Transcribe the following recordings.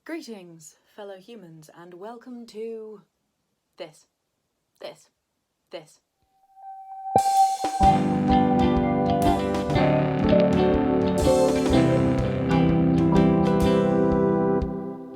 Greetings, fellow humans, and welcome to this.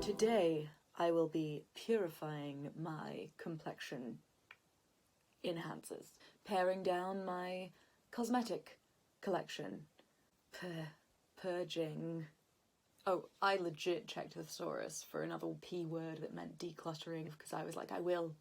Today, I will be purifying my complexion enhancers, paring down my cosmetic collection, purging. Oh, I legit checked the thesaurus for another P word that meant decluttering because I was like, I will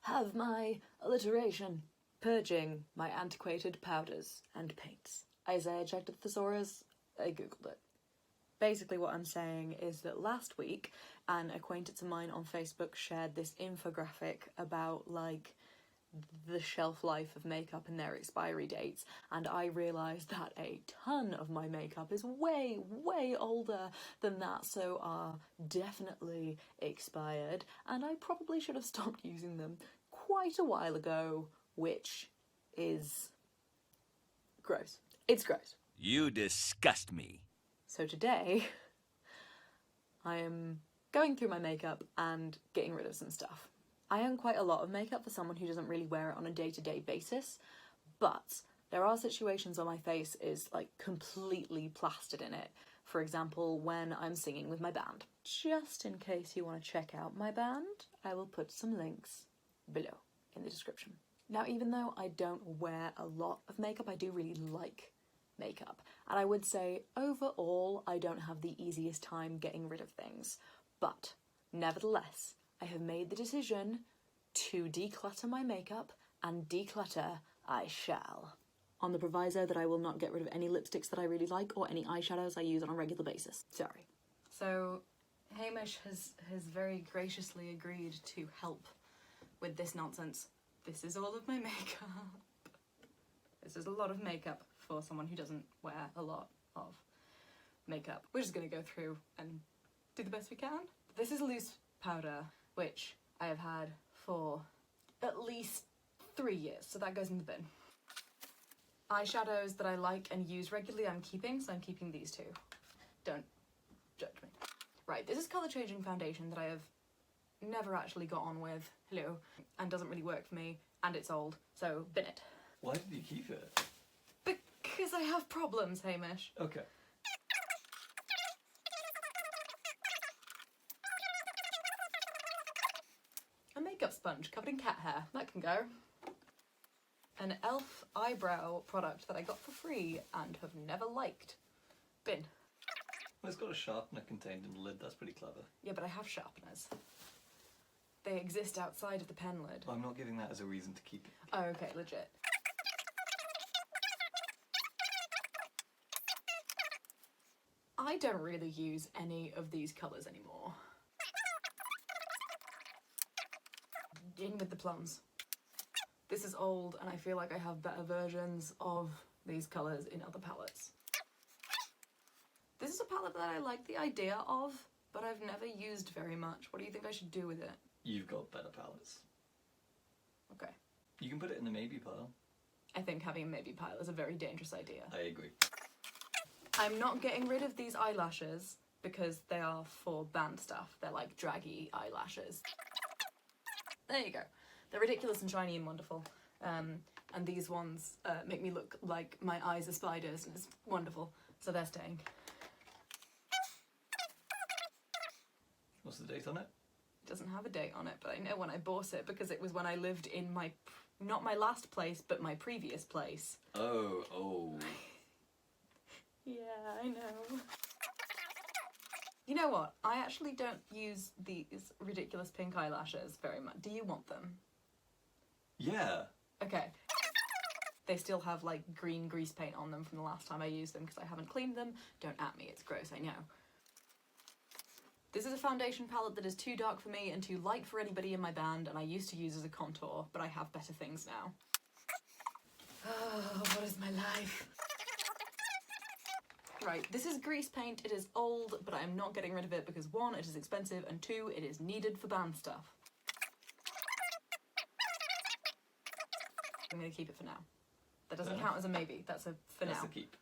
have my alliteration. Purging my antiquated powders and paints. Isaiah checked the thesaurus, I googled it. Basically what I'm saying is that last week an acquaintance of mine on Facebook shared this infographic about like the shelf life of makeup and their expiry dates, and I realised that a ton of my makeup is way older than that, so are definitely expired, and I probably should have stopped using them quite a while ago, which is gross. It's gross. You disgust me. So today, I am going through my makeup and getting rid of some stuff. I own quite a lot of makeup for someone who doesn't really wear it on a day-to-day basis, but there are situations where my face is like completely plastered in it. For example, when I'm singing with my band. Just in case you want to check out my band, I will put some links below in the description. Now, even though I don't wear a lot of makeup, I do really like makeup. And I would say, overall, I don't have the easiest time getting rid of things. But, nevertheless, I have made the decision to declutter my makeup, and declutter I shall. On the proviso that I will not get rid of any lipsticks that I really like or any eyeshadows I use on a regular basis. Sorry. So, Hamish has very graciously agreed to help with this nonsense. This is all of my makeup. This is a lot of makeup for someone who doesn't wear a lot of makeup. We're just going to go through and do the best we can. This is a loose powder, which I have had for at least 3 years, so that goes in the bin. Eyeshadows that I like and use regularly I'm keeping, so I'm keeping these two. Don't judge me. Right, this is colour changing foundation that I have never actually got on with, and doesn't really work for me, and it's old, so bin it. Why did you keep it? Because I have problems, Hamish. Okay. A makeup sponge covered in cat hair. That can go. An e.l.f. eyebrow product that I got for free and have never liked. Bin. Well, it's got a sharpener contained in the lid. That's pretty clever. Yeah, but I have sharpeners. They exist outside of the pen lid. I'm not giving that as a reason to keep it. Oh, okay, legit. I don't really use any of these colours anymore. In with the plums. This is old and I feel like I have better versions of these colours in other palettes. This is a palette that I like the idea of, but I've never used very much. What do you think I should do with it? You've got better palettes. Okay. You can put it in the maybe pile. I think having a maybe pile is a very dangerous idea. I agree. I'm not getting rid of these eyelashes because they are for band stuff. They're like draggy eyelashes. There you go. They're ridiculous and shiny and wonderful. And these ones make me look like my eyes are spiders, and it's wonderful. So they're staying. What's the date on it? It doesn't have a date on it, but I know when I bought it because it was when I lived in my, not my last place, but my previous place. Oh. Yeah, I know. You know what? I actually don't use these ridiculous pink eyelashes very much. Do you want them? Yeah. Okay. They still have like green grease paint on them from the last time I used them because I haven't cleaned them. Don't at me, it's gross, I know. This is a foundation palette that is too dark for me and too light for anybody in my band, and I used to use as a contour, but I have better things now. Oh, what is my life? Right, this is grease paint. It is old, but I am not getting rid of it because 1, it is expensive, and 2, it is needed for band stuff. I'm going to keep it for now. That doesn't count as a maybe, that's a for now. That's a keep.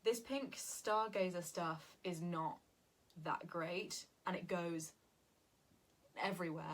This pink Stargazer stuff is not that great, and it goes everywhere.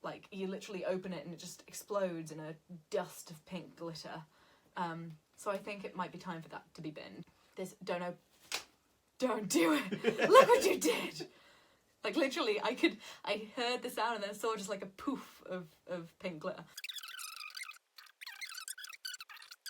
Like, you literally open it and it just explodes in a dust of pink glitter. So I think it might be time for that to be binned. This, don't do it! Look what you did! Like, literally, I heard the sound and then saw just like a poof of pink glitter.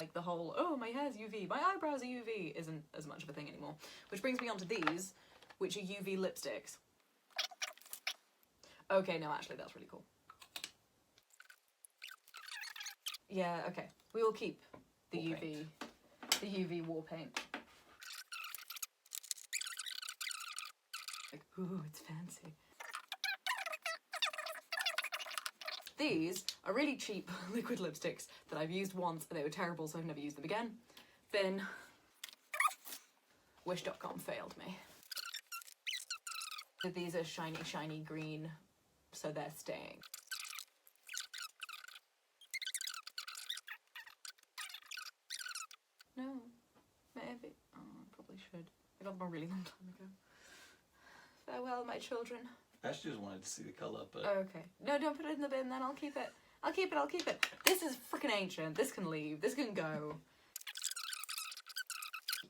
Like the whole, oh, my hair's UV, my eyebrows are UV, isn't as much of a thing anymore. Which brings me on to these, which are UV lipsticks. Okay, no, actually, that's really cool. Yeah, okay. We will keep the UV war paint. Like, ooh, it's fancy. These are really cheap liquid lipsticks that I've used once and they were terrible, so I've never used them again. Bin. Wish.com failed me. These are shiny, shiny green, so they're staying. No, maybe. Oh, I probably should. I got them a really long time ago. Farewell, my children. I actually just wanted to see the colour, but... Oh, okay. No, don't put it in the bin then, I'll keep it. I'll keep it. This is freaking ancient. This can leave. This can go.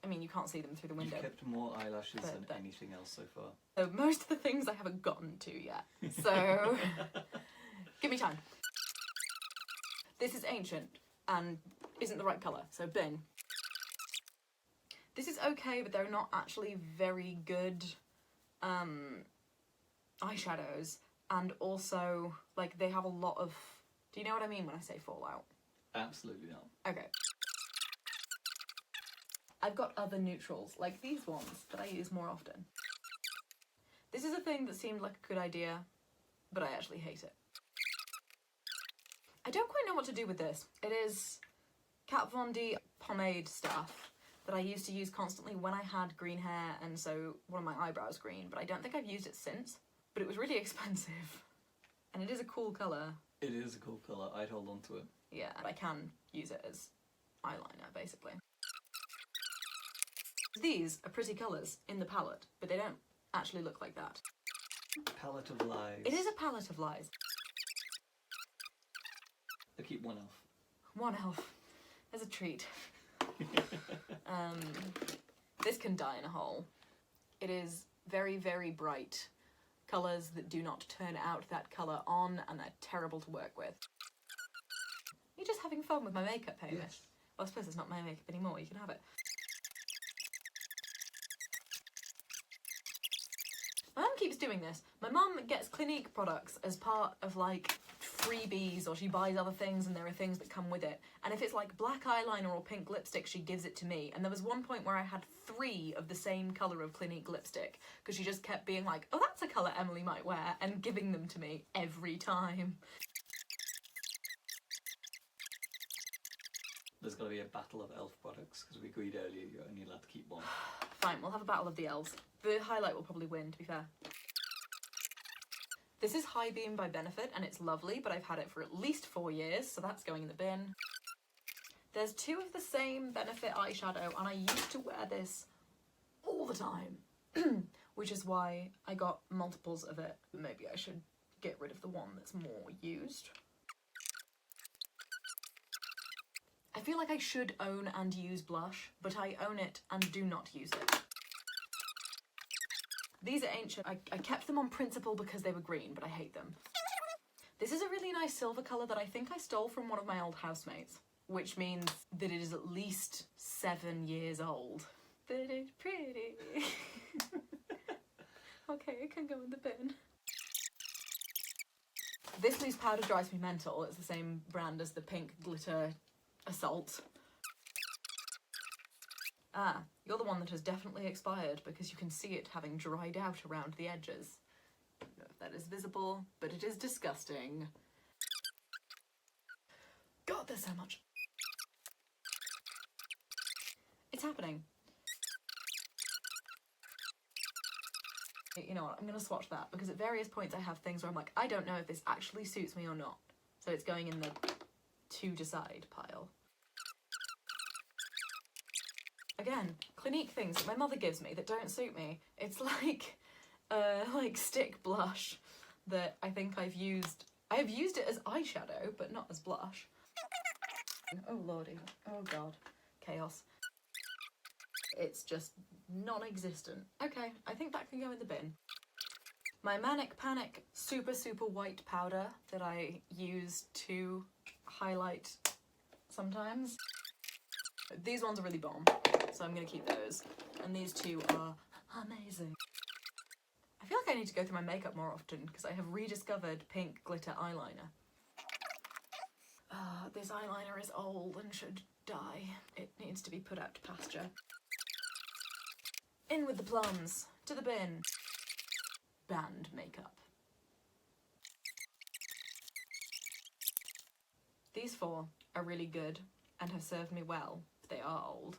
I mean, you can't see them through the window. You've kept more eyelashes than anything else so far. So most of the things I haven't gotten to yet. So, give me time. This is ancient and isn't the right colour, so bin. This is okay, but they're not actually very good eyeshadows, and also, like, they have a lot of... Do you know what I mean when I say fallout? Absolutely not. Okay. I've got other neutrals, like these ones, that I use more often. This is a thing that seemed like a good idea, but I actually hate it. I don't quite know what to do with this. It is Kat Von D pomade stuff that I used to use constantly when I had green hair, and so one of my eyebrows green, but I don't think I've used it since. But it was really expensive. And it is a cool colour. It is a cool colour. I'd hold on to it. Yeah, and I can use it as eyeliner, basically. These are pretty colours in the palette, but they don't actually look like that. Palette of lies. It is a palette of lies. I keep one elf. One elf. As a treat. This can die in a hole. It is very, very bright. Colours that do not turn out that colour on, and they're terrible to work with. You're just having fun with my makeup, Hamish. Yes. Well, I suppose it's not my makeup anymore, you can have it. My mum keeps doing this. My mum gets Clinique products as part of, like, freebies, or she buys other things and there are things that come with it. And if it's like black eyeliner or pink lipstick, she gives it to me. And there was one point where I had 3 of the same colour of Clinique lipstick, because she just kept being like, oh, that's a colour Emily might wear, and giving them to me every time. There's got to be a battle of elf products, because we agreed earlier you're only allowed to keep one. Fine, we'll have a battle of the elves. The highlight will probably win, to be fair. This is High Beam by Benefit, and it's lovely, but I've had it for at least 4 years, so that's going in the bin. There's 2 of the same Benefit eyeshadow, and I used to wear this all the time, which is why I got multiples of it. Maybe I should get rid of the one that's more used. I feel like I should own and use blush, but I own it and do not use it. These are ancient. I kept them on principle because they were green, but I hate them. This is a really nice silver colour that I think I stole from one of my old housemates, which means that it is at least 7 years old. But it's pretty. Okay, it can go in the bin. This loose powder drives me mental. It's the same brand as the pink glitter Assault. Ah, you're the one that has definitely expired, because you can see it having dried out around the edges. I don't know if that is visible, but it is disgusting. God, there's so much. It's happening. You know what, I'm going to swatch that, because at various points I have things where I'm like, I don't know if this actually suits me or not. So it's going in the to decide pile. Again, Clinique things that my mother gives me that don't suit me. It's like stick blush that I think I've used. I have used it as eyeshadow, but not as blush. Oh lordy, oh god, chaos. It's just non-existent. Okay, I think that can go in the bin. My Manic Panic super white powder that I use to highlight sometimes. These ones are really bomb, so I'm gonna keep those. And these two are amazing. I feel like I need to go through my makeup more often because I have rediscovered pink glitter eyeliner. This eyeliner is old and should die. It needs to be put out to pasture. In with the plums, to the bin. Band makeup. These four are really good and have served me well, but they are old.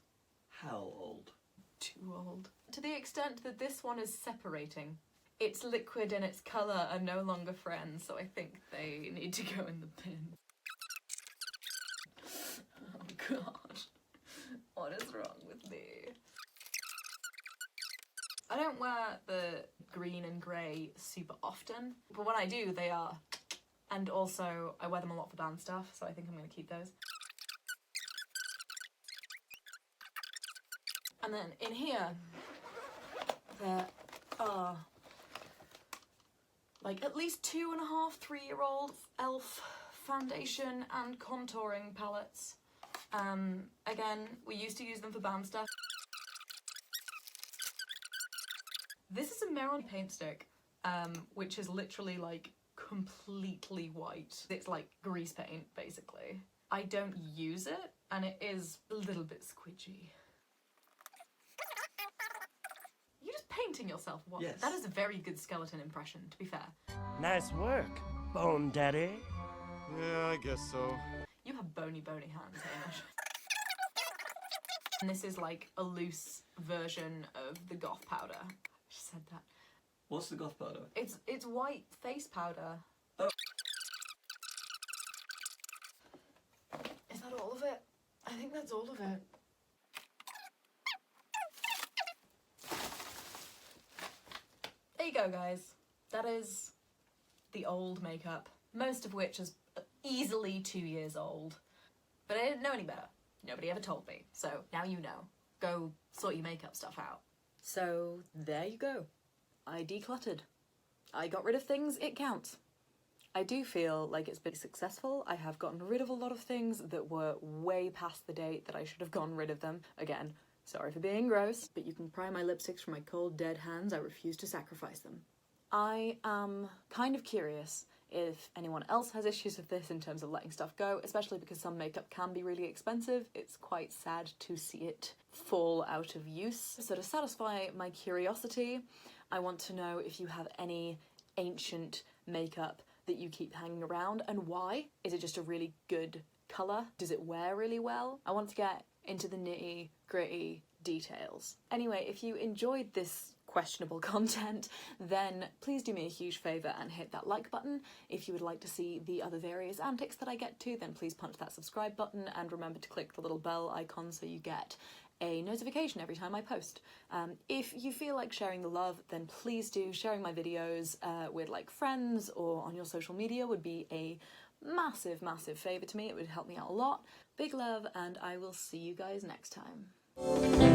How old? Too old. To the extent that this one is separating. Its liquid and its colour are no longer friends, so I think they need to go in the bin. Oh god. What is wrong with me? I don't wear the green and grey super often, but when I do, they are. And also, I wear them a lot for band stuff, so I think I'm going to keep those. And then in here, there are like at least 2.5, 3-year-old e.l.f. foundation and contouring palettes. Again, we used to use them for band stuff. This is a Meron paint stick, which is literally like completely white. It's like grease paint, basically. I don't use it, and it is a little bit squidgy. You're just painting yourself. What? Yes. That is a very good skeleton impression, to be fair. Nice work, Bone Daddy. Yeah, I guess so. You have bony hands, Hamish. And this is like a loose version of the goth powder. I just said that. What's the goth powder? It's white face powder. Oh. Is that all of it? I think that's all of it. There you go, guys. That is the old makeup, most of which is easily 2 years old. But I didn't know any better. Nobody ever told me. So now you know. Go sort your makeup stuff out. So there you go. I decluttered. I got rid of things, it counts. I do feel like it's been successful. I have gotten rid of a lot of things that were way past the date that I should have gotten rid of them. Again, sorry for being gross, but you can pry my lipsticks from my cold, dead hands. I refuse to sacrifice them. I am kind of curious if anyone else has issues with this in terms of letting stuff go, especially because some makeup can be really expensive. It's quite sad to see it fall out of use. So to satisfy my curiosity, I want to know if you have any ancient makeup that you keep hanging around and why. Is it just a really good colour? Does it wear really well? I want to get into the nitty gritty details. Anyway, if you enjoyed this questionable content, then please do me a huge favour and hit that like button. If you would like to see the other various antics that I get to, then please punch that subscribe button and remember to click the little bell icon so you get a notification every time I post. If you feel like sharing the love, then please do. Sharing my videos with like friends or on your social media would be a massive favour to me. It would help me out a lot. Big love, and I will see you guys next time.